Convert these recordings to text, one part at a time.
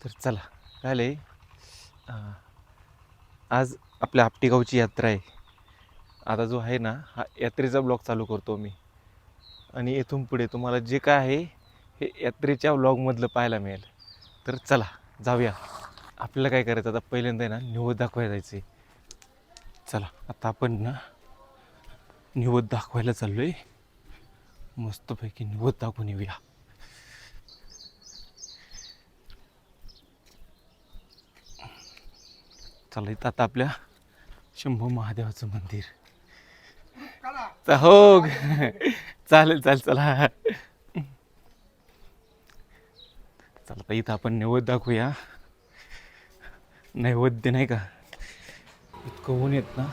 तर चला झाले. आज आपल्या आपटेगावची यात्रा आहे. आता जो आहे ना हा यात्रेचा ब्लॉग चालू करतो मी, आणि इथून पुढे तुम्हाला जे काय आहे हे यात्रेच्या ब्लॉगमधलं पाहायला मिळेल. तर चला जाऊया. आपल्याला काय करायचं आता, पहिल्यांदा आहे ना निवद दाखवायला जायचं आहे. चला आता आपण ना निवद दाखवायला चाललो आहे. मस्तपैकी निवद दाखवून येऊया. चला इथं आता आपल्या शंभू महादेवाचं मंदिर. हो चालेल चालेल चला. चला तर इथं आपण नैवेद्य दाखवूया. नैवेद्य नाही का इतकं ऊन येत ना,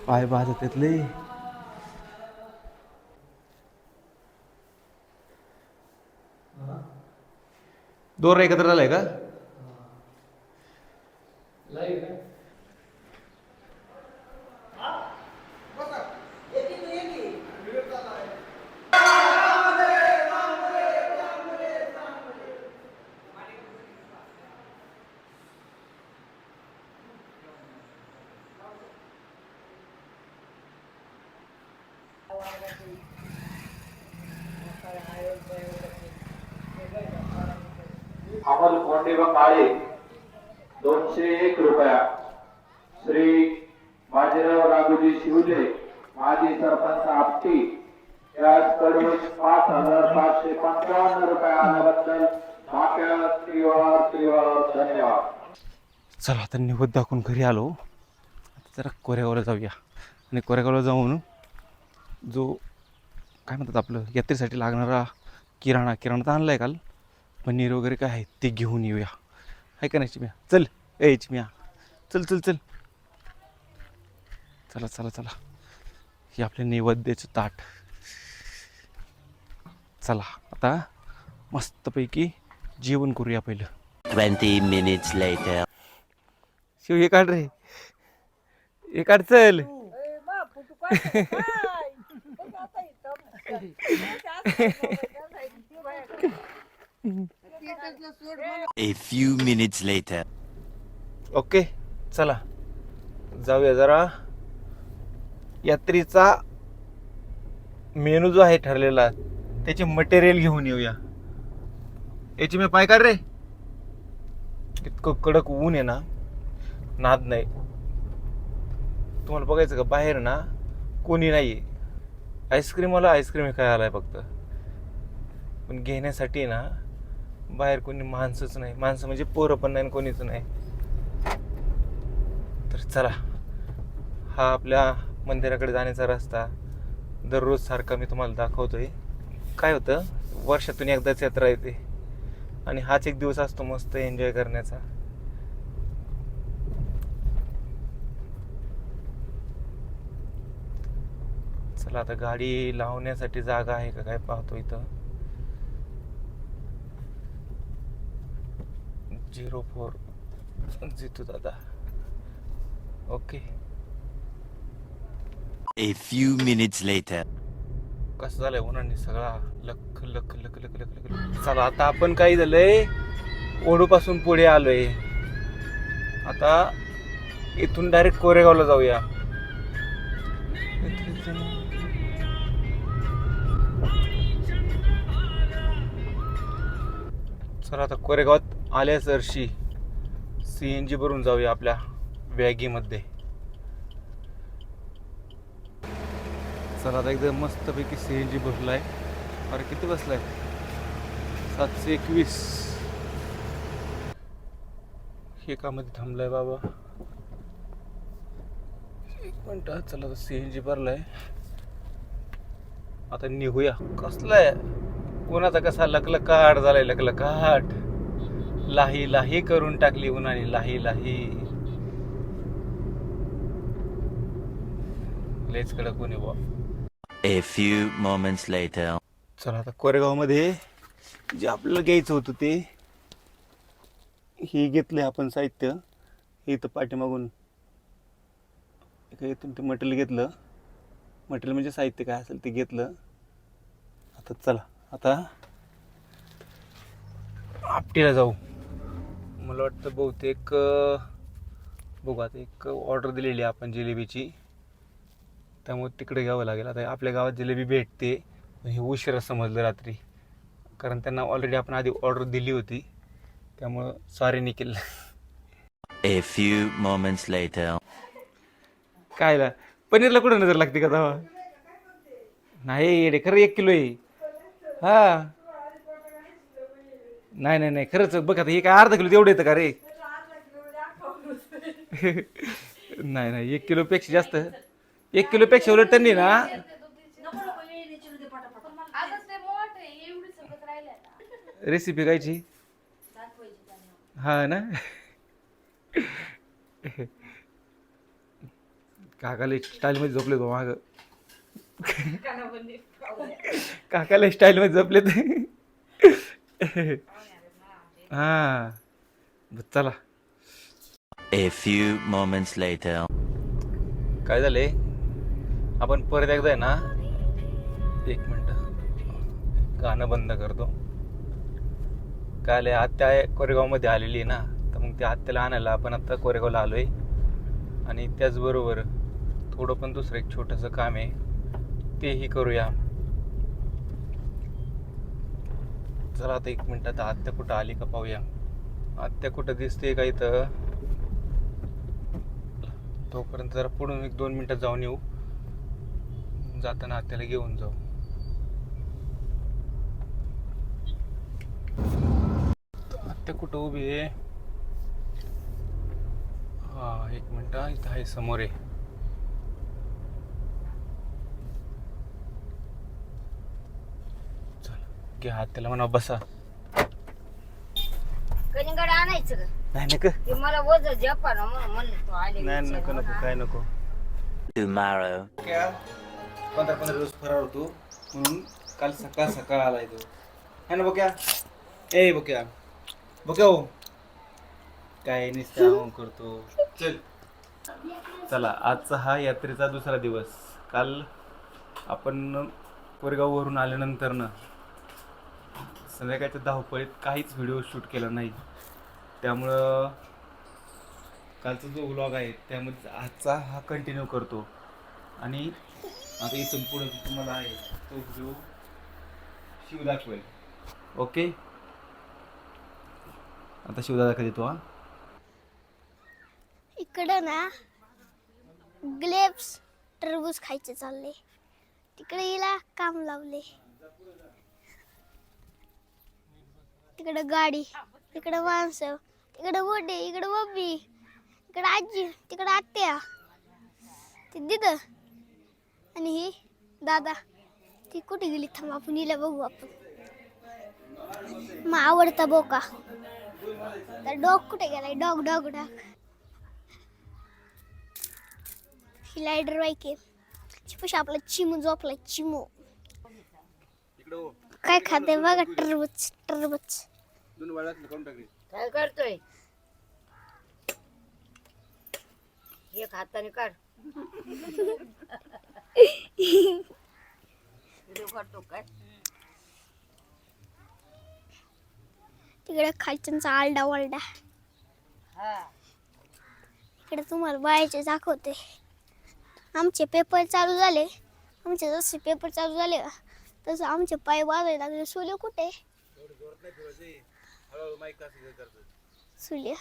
पाय भाजत येत लय. दोर एकत्र झालाय का? अमोल कोंडेबा काळे 201 रुपया. श्री बाजीराव राघोजी शिवले माजी सरपंच आपटी याचकडून 5,555 रुपये आल्याबद्दल त्रिवार धन्यवाद. चला आता निवद दाखवून घरी आलो. आता जरा कोरेगावला जाऊया, आणि कोरेगावला जाऊन जो काय म्हणतात आपलं यात्रेसाठी लागणारा किराणा तर आणला आहे काल. पनीर वगैरे काय आहे ते घेऊन येऊया. आहे का नाही चिम्या? चल ए चिम्या, चल चल चल. चला चला चला, हे आपले नैवेद्याचं ताट. चला आता मस्तपैकी जेवण करूया पहिलं. 20 minutes later. शिव हे काढ रे, हे काढ चल. A few minutes later. Okay चला जाऊया जरा. यात्रेचा मेनू जो आहे ठरलेला त्याचे मटेरियल घेऊन येऊया. याची मी पाय काढ रे. इतकं कडक ऊन आहे ना, नाद नाही. तुम्हाला बघायचं का बाहेर ना कोणी नाही. आईस्क्रीमवाला आईस्क्रीम काय आलाय फक्त, पण घेण्यासाठी ना बाहेर कोणी माणसंच नाही. माणसं म्हणजे पोरं पण नाही, कोणीच नाही. तर चला, हा आपल्या मंदिराकडे जाण्याचा रस्ता दररोज सारखा मी तुम्हाला दाखवतोय. काय होतं, वर्षातून एकदाच यात्रा येते आणि हाच एक दिवस असतो मस्त एन्जॉय करण्याचा. चला आता गाडी लावण्यासाठी जागा आहे का काय पाहतो. इथं 04 जितू दादा. Okay A few minutes later. कसं झालंय उन्हाने सगळा लख लख लख लख लख लख. चला आता आपण काय झालंय, ओढूपासून पुढे आलोय. आता इथून डायरेक्ट कोरेगावला जाऊया. चला आता कोरेगावात आल्यासरशी CNG भरून जाऊया आपल्या बॅगीमध्ये. चला आता एकदम मस्तपैकी CNG भरलाय. अरे किती बसलाय, 721. हे कामध्ये थांबलाय बाबा, 1 मिनिट. चला आता CNG भरलाय, आता निघूया. कसलाय उन्हाचा कसा लकलकाट झालाय, लकलकाट. लाही लाही करून टाकली उन्हाने, लाही लाही. लेच कडक ऊन आहे बुवा. A few moments later. चला आता कोरेगावमध्ये जे आपल्याला घ्यायचं होतं ते हे घेतलंय आपण साहित्य. हे इथं पाठीमागून इथून ते मटेरियल घेतलं. मटेरियल म्हणजे साहित्य काय असेल ते घेतलं. आता चला आता आपटीला जाऊ. मला वाटतं बहुतेक बघू आता एक ऑर्डर दिलेली आहे आपण जिलेबीची, त्यामुळे तिकडे घ्यावं लागेल. आता आपल्या गावात जिलेबी भेटते, पण हे उशिरा समजलं रात्री, कारण त्यांना ऑलरेडी आपण आधी ऑर्डर दिली होती, त्यामुळं sorry Nikhil. A few moments later. कायला पनीरला कुठं नजर लागते का तेव्हा? नाही येडे, खरं 1 किलो आहे. हा नाही नाही नाही, खरंच बघ आता हे काय अर्धा किलो तेवढं येतं का रे? नाही नाही, 1 किलो पेक्षा जास्त, 1 किलो पेक्षा उलट त्यांनी ना रेसिपी कायची. हा ना. काकाला स्टाईल मध्ये झोपले तो माग, काकाला स्टाईल मध्ये झोपले ते. हा चला. A few moments later. काय झाले, आपण परत एकदा आहे ना, 1 मिनिट गाणं बंद करतो. काय आले, आत्या कोरेगावमध्ये आलेली आहे ना, तर मग त्या आत्याला आणायला आपण आता कोरेगावला आलोय. आणि त्याचबरोबर थोडं पण दुसरं एक छोटंसं काम आहे, तेही करूया. चला आता 1 मिनिटात आत्या कुठं आली का पाहूया. आत्या कुठं दिसते का इथं, तोपर्यंत जरा पुढून 1-2 मिनिटात जाऊन येऊ. जाताना आत्याला घेऊन जाऊ. आत्या कुठं उभी आहे? हा 1 मिनिट, इथं आहे समोर आहे. चला घ्या आत्याला म्हणा बसा. कलिंगड आणायचं का? नाही नको, ते मला वज जपा ना म्हणून म्हणलं तू आले नाही नको नको, काय नको. Tomorrow. 15 दिवस फरार होतो म्हणून काल सकाळ सकाळ आलाय तो, है ना बोक्या? ए बोक्या, बोक्या हो काय नुसतं करतो. चल चला, आजचा हा यात्रेचा दुसरा दिवस. काल आपण कोरेगाववरून आल्यानंतर ना संध्याकाळच्या धावपळीत काहीच व्हिडिओ शूट केला नाही, त्यामुळं कालचा जो व्लॉग आहे त्यामध्ये आजचा हा कंटिन्यू करतो. आणि आता इथून पुढे तुम्हाला आहे तो व्हिडिओ शिव दाखवेल. ओके, आता शिवदादा कधी तो. हा इकडं ना ग्लेप्स टरबूज खायचे चालले, तिकडे हिला काम लावले. तिकडे गाडी, तिकडे माणसं, तिकडे गोडे, इकडे बब्बी, इकडे आजी, तिकडे आत्या, ती दिद आणि ही दादा. ती कुठे गेली थांब, आपण हिला बघू. आपण मग आवडता बोका तर डॉग कुठे गेलाय? Dog dog dog. ही लायडर बाईक आहे. चिपूश आपला चिमू झोपलाय. चिमू काय खाते बघा, टरबूज टरबूज. काय करतोय? एक हाताने काढ. व्हिडिओ करतो काय? तिकडे खालच्यांचा आलडा वलडा. हा इकडे तुम्हाला बायाचे दाखवते. आमचे पेपर चालू झाले. आमचे जसे पेपर चालू झाले तसं आमचे पाय वाजायला लागले. सुले कुठे? सुल्या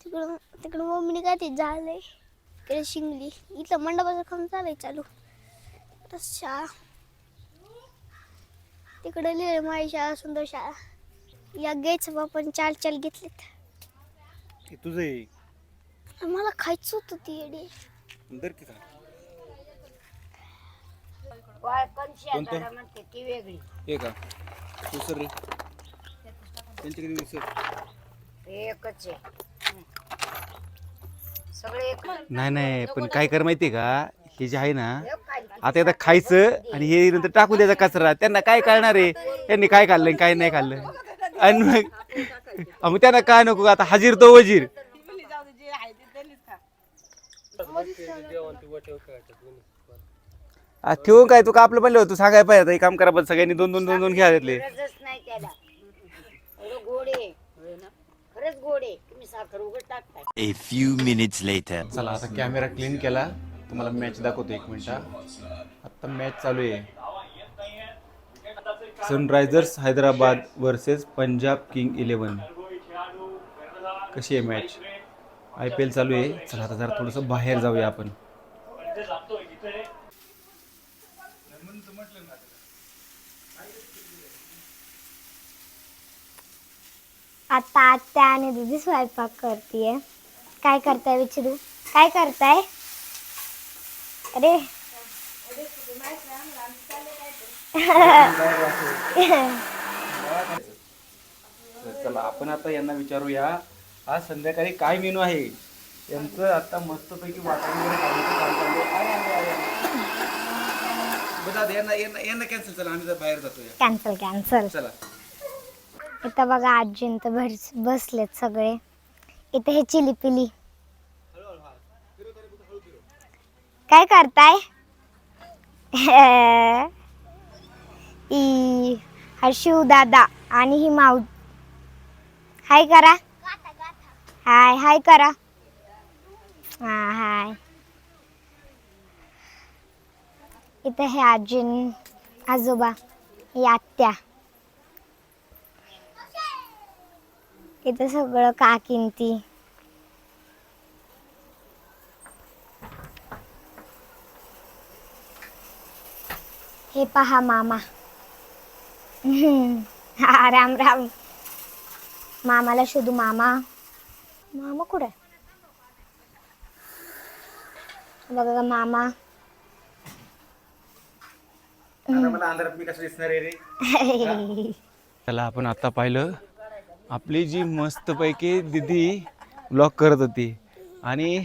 तिकडं तिकडं मम्मीने काय ते झालंय. इकडे शिंगली. इथलं मंडपाचं काम चालू चालू. शाळा तिकडे लिहिले माझी शाळा सुंदर शाळा. या घ्यायचं आपण चाल घेतलेत. तुझं आहे मला खायचं होतं ती येडे. वाळ कणशी जरा म्हणते ती वेगळी. हे का दुसरं रे त्यांच्याकडे दुसरं एकच आहे. सगळे एक. नाही नाही, पण काय कर माहितीये का, हे जे आहे ना एक खाली. आता एकदा खायचं आणि हे नंतर टाकून द्यायचा कचरा. त्यांना काय कळणार आहे त्यांनी काय खाल्लं काय नाही खाल्लं. आणि मग त्यांना काय नको, आता हजीर तो वजीर. ठेवून काय तू का आपलं म्हणलं होतं सांगाय पाहिजे. काम करा पण सगळ्यांनी 2-2 घ्या घेतले. गरजच नाही त्याला. एवढं गोड आहे. खरंच गोड आहे. तुम्ही साखर उघड टाकताय. A few minutes later. चला आता कॅमेरा क्लीन केला, तुम्हाला मॅच दाखवतो 1 मिनिट. आता मॅच चालू आहे. Sunrisers Hyderabad versus Punjab king 11. कशी आहे मॅच? IPL चालू आहे. चला आता जरा थोडंसं बाहेर जाऊया आपण. आता आत्या आणि दीदी स्वयंपाक करतीये. काय करताय विचारू? काय करताय? अरे चला आपण आता यांना विचारूया आज संध्याकाळी काय मेनू आहे. यांचं आता मस्तपैकी वाटण वगैरे काढण्याचं काम चालू आहे. बघा यांना कॅन्सल. चला आम्ही जर बाहेर जातोय. कॅन्सल. चला इथं बघा आजी तर बसलेत सगळे. इथं हे चिली पिली. काय करताय? हा शिव दादा आणि ही माऊ. हाय करा. हाय करा. हाय. इथं हे आजी आजोबा, ही आत्या. इथं सगळं काकींती. हे पहा मामा. हा राम राम. मामाला शोधू. मामा कुठे? बघा मामा. मला अंधारात मी कसं दिसणार आहे रे? त्याला आपण आता पाहिलं आपली जी मस्तपैकी दीदी ब्लॉग करत होती आणि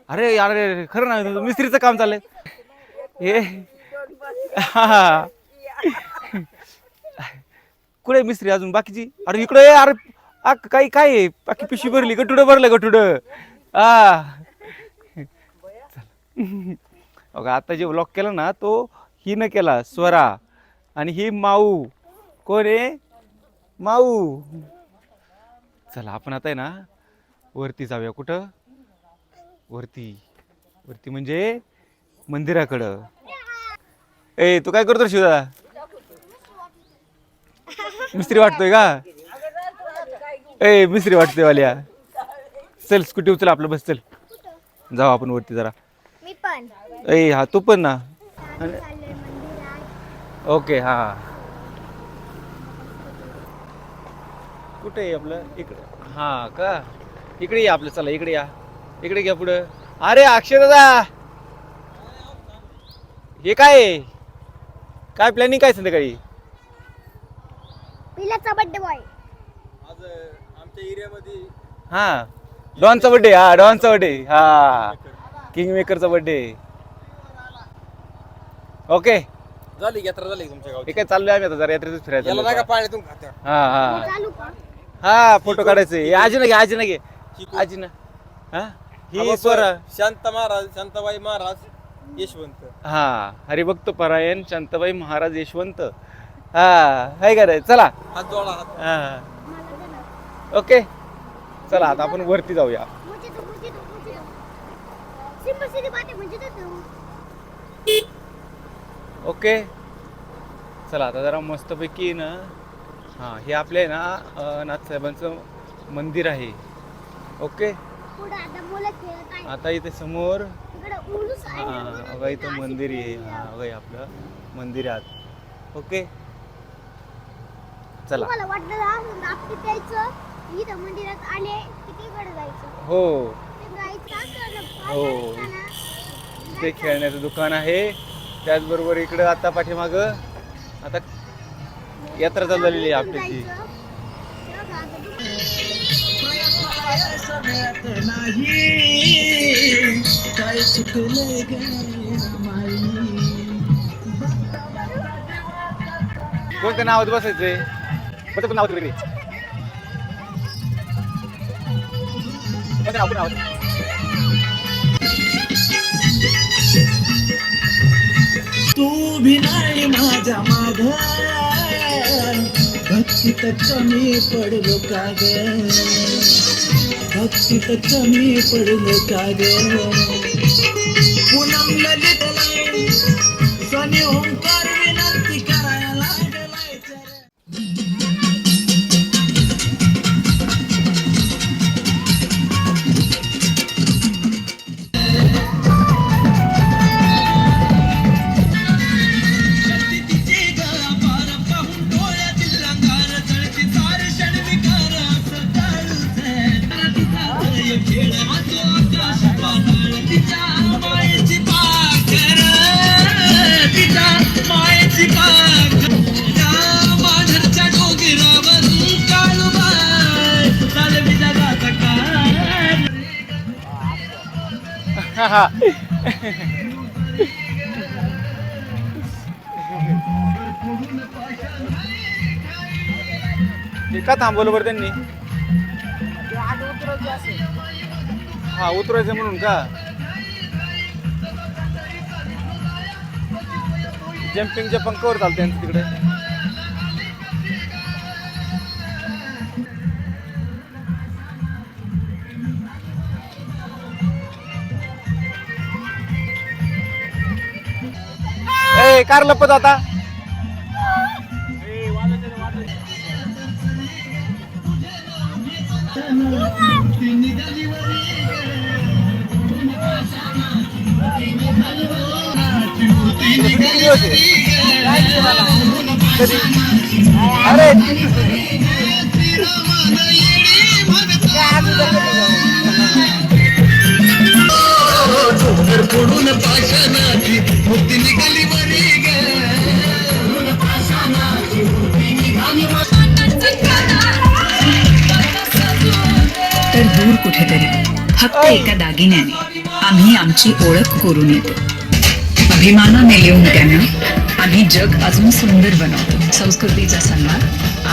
अरे अरे खरं ना मिस्त्रीचं काम चाललंय हे. हा कुठे मिस्त्री अजून बाकीची? अरे इकडे अरे काही काय बाकी पिशवी भरली. गटुडं भरलं गटुडं. बघा आता जे ब्लॉग केला ना तो ही न केला स्वरा आणि ही माऊ. कोण आहे? माऊ. चला आपण आता आहे ना वरती जाऊया. कुठं? वरती म्हणजे मंदिराकडं. ए तू काय करतो शिवदा? मिस्त्री वाटतोय का? ए मिस्त्री वाटतोय वाल्या. चल स्कूटी उचल आपलं. बस चल जाऊ आपण वरती जरा. मी पण. ए हा तू पण ना. ओके हा. कुठे आहे आपलं? इकडे. हा का? इकडे या आपलं. चला इकडे या. इकडे घ्या पुढं. अरे अक्षय दादा हे काय प्लॅनिंग काय संध्याकाळी? पिलाचा बर्थडे बॉय. आज आमच्या एरियामध्ये हा डॉनचा बर्थडे. हा डॉनचा बर्थडे. हा किंग मेकरचा बर्थडे. ओके झाली यात्रा झाली तुमच्या गावची. हे काय चाललोय आम्ही आता जरा यात्रेतच फिरायचं. याला नाही का पाण्यातून खात्या हा चालू का? हा फोटो काढायचे. आजी ना घे आजी ना. हा ही स्वरा. शांताबाई महाराज यशवंत. हा हरिभक्त परायण शांताबाई महाराज यशवंत. हा हाय का रे? चला हात जोडा हात. हा ओके चला आता आपण वरती जाऊया. ओके चला आता जरा मस्तपैकी ना. हा हे आपले ना नाथसाहेबांचं मंदिर आहे. ओके आता इथे समोर हा बघा इथं मंदिर आहे. हा बघा आपलं मंदिर आहे. ओके चला. मला वाटलं आपली प्यायचं इथं मंदिरात आले किती कडे जायचं. हो हो. ते खेळण्याचं दुकान आहे. त्याचबरोबर इकडं आता पाठीमाग आता यात्रा चालू झालेली आहे आपल्याची. कोणत्या नावात बसायचंय? कोणतं नाव तिकडे? कोणत्या नाव? तू भी नाही माझ्या माग भक्ती भक्तीत कमी पडलो का ग भक्तीत कमी पडलो का ग पूनम ललितला स्वामी ओंकार विनंती करायला लागलाय तर हे का थांबवलं बरं त्यांनी? ते आत उतरवते असेल. हा उतरायचं म्हणून का? जम्पिंगच्या पंखावर चालतं त्यांचं तिकडे. ए कार लपत आता. अरे पडून पाषाणाची मुक्ती निघाली बरी तर दूर कुठेतरी फक्त एका दागिन्याने आम्ही आमची ओळख करून येतो. अभिमानाने लिहून त्यांना आम्ही जग अजून सुंदर बनवतो. संस्कृतीचा सन्मान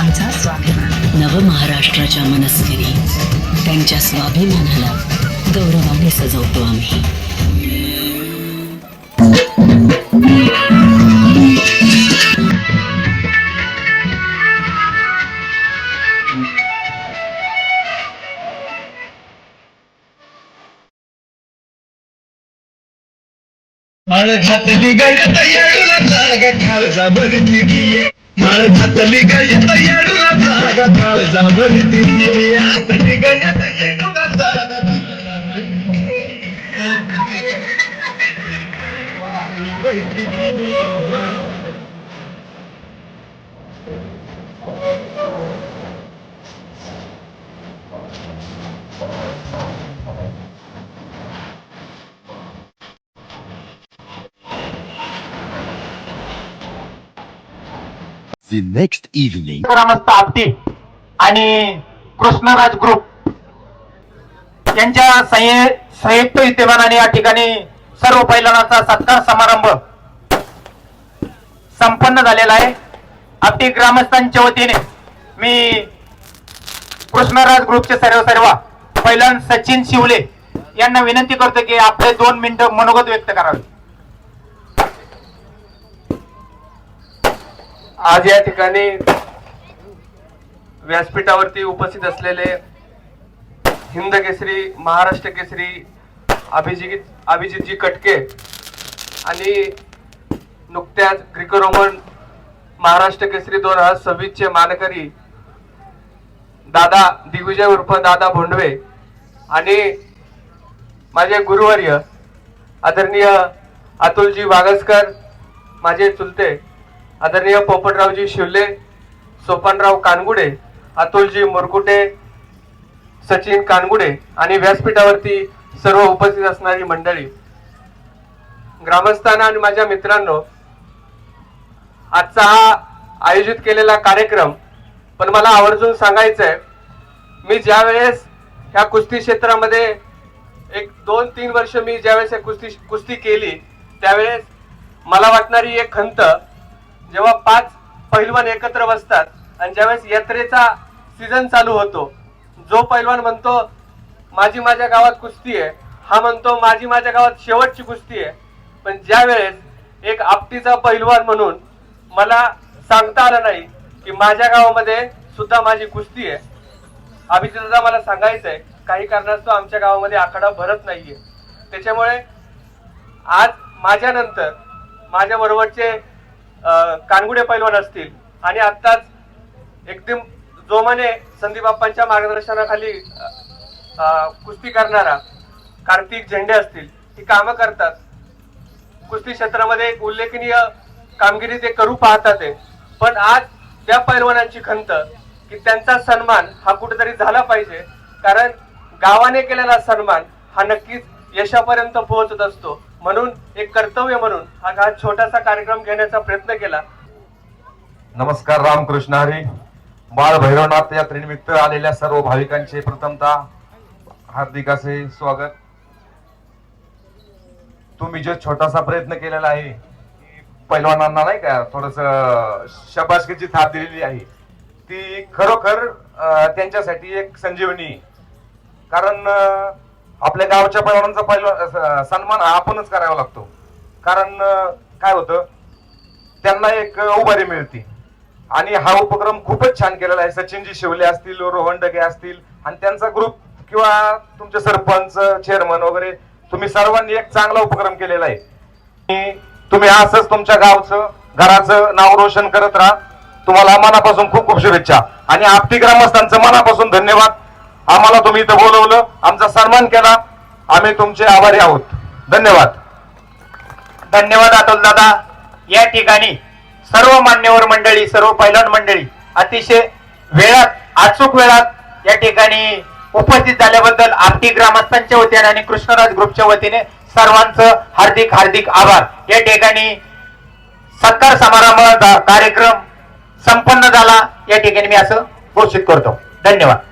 आमचा स्वाभिमान. नवमहाराष्ट्राच्या मनस्विनी त्यांच्या स्वाभिमानाला गौरवाने सजवतो आम्ही. माळ घातली गळ्यात येडूला जागा काळजा भरती माळ घातली गळ्यात येडूला जागा काळजा भरती घातली गळ्यात येडूला जागा The next evening. ग्रामस्थ आपटी आणि कृष्णराज ग्रुप यांच्या संयुक्त विद्यमानाने या ठिकाणी सर्व पैलवानाचा सत्कार समारंभ संपन्न झालेला आहे. आपटी ग्रामस्थांच्या वतीने मी कृष्णराज ग्रुपचे सर्व पैलवान सचिन शिवले यांना विनंती करतो की आपले 2 मिनिटं मनोगत व्यक्त करावे. आज या ठिकाणी व्यासपीठावरती उपस्थित असलेले हिंद केसरी महाराष्ट्र केसरी अभिजितजी कटके आणि नुकत्याच ग्रीको रोमन महाराष्ट्र केसरी 2026 चे मानकरी दादा दिग्विजय उर्फ दादा भोंडवे आणि माझे गुरुवर्य आदरणीय अतुलजी वागसकर, माझे चुलते आदरणीय पोपटरावजी शिवले, सोपानराव कानगुडे, अतुलजी मुरकुटे, सचिन कानगुडे आणि व्यासपीठावरती सर्व उपस्थित असणारी मंडळी, ग्रामस्थांना आणि माझ्या मित्रांनो, आजचा हा आयोजित केलेला कार्यक्रम पण मला आवर्जून सांगायचंय, मी ज्या वेळेस ह्या कुस्ती क्षेत्रामध्ये 1-2-3 वर्ष मी ज्यावेळेस कुस्ती केली त्यावेळेस मला वाटणारी एक खंत, जेव्हा 5 पैलवान एकत्र बसतात आणि ज्यावेळेस यात्रेचा सीझन चालू होतो, जो पैलवान म्हणतो माझी माझ्या गावात कुस्ती आहे, हा म्हणतो माझी माझ्या गावात शेवटची कुस्ती आहे, पण ज्या वेळेस एक आपटीचा पैलवान म्हणून मला सांगता आलं नाही की माझ्या गावामध्ये सुद्धा माझी कुस्ती आहे. अभिजित दादा, मला सांगायचं आहे, काही कारणास्तव आमच्या गावामध्ये आखाडा भरत नाहीये. त्याच्यामुळे आज माझ्यानंतर माझ्या बरोबरचे कानगुडे पैलवान असतील आणि आत्ताच एकदम जोमाने संदीप बाप्पांच्या मार्गदर्शनाखाली कुस्ती करणारा कार्तिक झेंडे असतील, ही कामं करतात. कुस्ती क्षेत्रामध्ये एक उल्लेखनीय कामगिरी ते करू पाहतात आहे. पण आज त्या पैलवानांची खंत की त्यांचा सन्मान हा कुठेतरी झाला पाहिजे, कारण गावाने केलेला सन्मान हा नक्कीच यशापर्यंत पोहोचत असतो. म्हणून एक कर्तव्य म्हणून हा छोटासा कार्यक्रम घेण्याचा प्रयत्न केला. नमस्कार, रामकृष्ण हरी. बाळ भैरवनाथ यात्रेनिमित्त आलेल्या सर्व भाविकांचे प्रथमतः हार्दिक असे स्वागत. तुम्ही जो छोटासा प्रयत्न केलेला आहे, पैलवानांना नाही का थोडस शाबासकीची थाप दिलेली आहे, ती खरोखर त्यांच्यासाठी एक संजीवनी. कारण आपल्या गावच्या पैलवानांचा पहिला सन्मान आपणच करावा लागतो. कारण काय होतं, त्यांना एक उभारी मिळते. आणि हा उपक्रम खूपच छान केलेला आहे. सचिनजी शिवले असतील, रोहन डगे असतील आणि त्यांचा ग्रुप किंवा तुमचे सरपंच, चेअरमन वगैरे, तुम्ही सर्वांनी एक चांगला उपक्रम केलेला आहे. तुम्ही असंच तुमच्या गावचं, घराचं नाव रोशन करत राहा. तुम्हाला मनापासून खूप खूप शुभेच्छा आणि आपटी ग्रामस्थांचं मनापासून धन्यवाद. आम्हाला तुम्ही इथं बोलवलं, आमचा सन्मान केला, आम्ही तुमचे आभारी आहोत. धन्यवाद. धन्यवाद अतुल दादा. या ठिकाणी सर्व मान्यवर मंडळी, सर्व पैलवान मंडळी अतिशय वेळात, अचूक वेळात या ठिकाणी उपस्थित झाल्याबद्दल आपटी ग्रामस्थांच्या वतीने आणि कृष्णराज ग्रुपच्या वतीने सर्वांचं हार्दिक हार्दिक आभार. या ठिकाणी सत्कार समारंभाचा कार्यक्रम संपन्न झाला. या ठिकाणी मी असं घोषित करतो. धन्यवाद.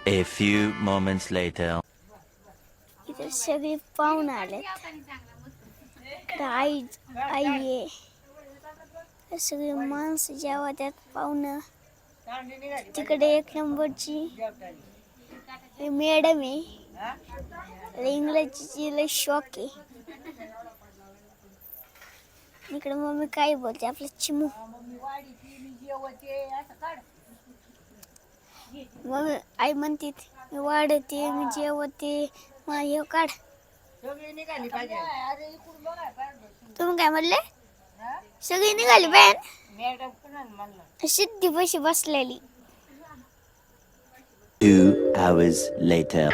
A few moments later. इथे सगळे पाहुणे आलेत. इकडे आई आहे, सगळे माणसं जेव्हा त्यात पाहुणं. तिकडे एक नंबरची मॅडम आहे, इंग्रजीची लय शॉक आहे. इकडे मम्मी काय बोलते, आपलं चिमू. मम्मी आई म्हणते मी वाढते, मी जेवते, माझे काढ. तुम्ही काय म्हणले? सगळी निघाली बॅन, सिद्धी बशी बसलेली. 2 hours later.